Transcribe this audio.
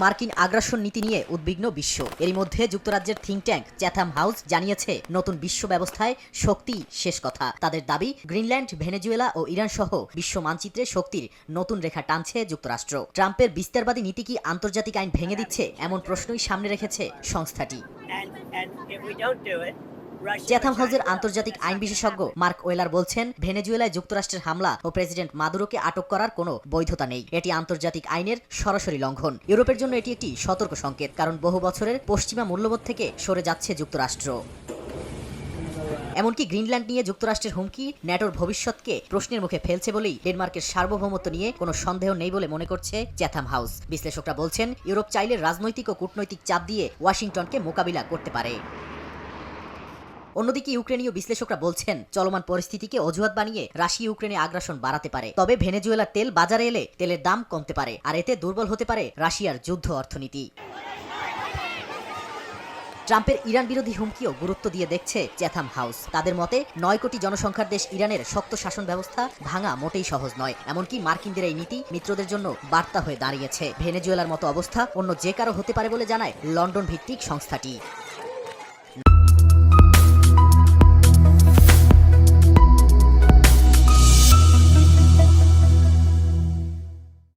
মার্কিন আগ্রাসন নীতি নিয়ে উদ্বিগ্ন বিশ্ব। এরই মধ্যে যুক্তরাজ্যের থিঙ্ক ট্যাঙ্ক চ্যাথাম হাউস জানিয়েছে, নতুন বিশ্ব ব্যবস্থায় শক্তি শেষ কথা। তাদের দাবি, গ্রিনল্যান্ড, ভেনেজুয়েলা ও ইরান সহ বিশ্ব মানচিত্রে শক্তির নতুন রেখা টানছে যুক্তরাষ্ট্র। ট্রাম্পের বিস্তারবাদী নীতি কি আন্তর্জাতিক আইন ভেঙে দিচ্ছে, এমন প্রশ্নই সামনে রেখেছে সংস্থাটি। চ্যাথাম হাউসের আন্তর্জাতিক আইন বিশেষজ্ঞ মার্ক ওয়েলার বলছেন, ভেনেজুয়েলায় যুক্তরাষ্ট্রের হামলা ও প্রেসিডেন্ট মাদুরোকে আটক করার কোনো বৈধতা নেই। এটি আন্তর্জাতিক আইনের সরাসরি লঙ্ঘন। ইউরোপের জন্য এটি একটি সতর্ক সংকেত, কারণ বহু বছরের পশ্চিমা মূল্যবোধ থেকে সরে যাচ্ছে যুক্তরাষ্ট্র। এমনকি গ্রিনল্যান্ড নিয়ে যুক্তরাষ্ট্রের হুমকি ন্যাটোর ভবিষ্যৎকে প্রশ্নের মুখে ফেলছে বলেই ডেনমার্কের সার্বভৌমত্ব নিয়ে কোনো সন্দেহ নেই বলে মনে করছে চ্যাথাম হাউস। বিশ্লেষকরা বলছেন, ইউরোপ চাইলে রাজনৈতিক ও কূটনৈতিক চাপ দিয়ে ওয়াশিংটনকে মোকাবিলা করতে পারে। অন্যদিকে ইউক্রেনীয় বিশ্লেষকরা বলছেন, চলমান পরিস্থিতিকে অজুহাত বানিয়ে রাশিয়া ইউক্রেনে আগ্রাসন বাড়াতে পারে। তবে ভেনেজুয়েলার তেল বাজারে এলে তেলের দাম কমতে পারে, আর এতে দুর্বল হতে পারে রাশিয়ার যুদ্ধ অর্থনীতি। ট্রাম্পের ইরান বিরোধী হুমকিও গুরুত্ব দিয়ে দেখছে চ্যাথাম হাউস। তাদের মতে, 9 কোটি জনসংখ্যার দেশ ইরানের শক্ত শাসন ব্যবস্থা ভাঙা মোটেই সহজ নয়। এমনকি মার্কিনদের এই নীতি মিত্রদের জন্য বার্তা হয়ে দাঁড়িয়েছে। ভেনেজুয়েলার মতো অবস্থা অন্য যে কারো হতে পারে বলে জানায় লন্ডন ভিত্তিক সংস্থাটি।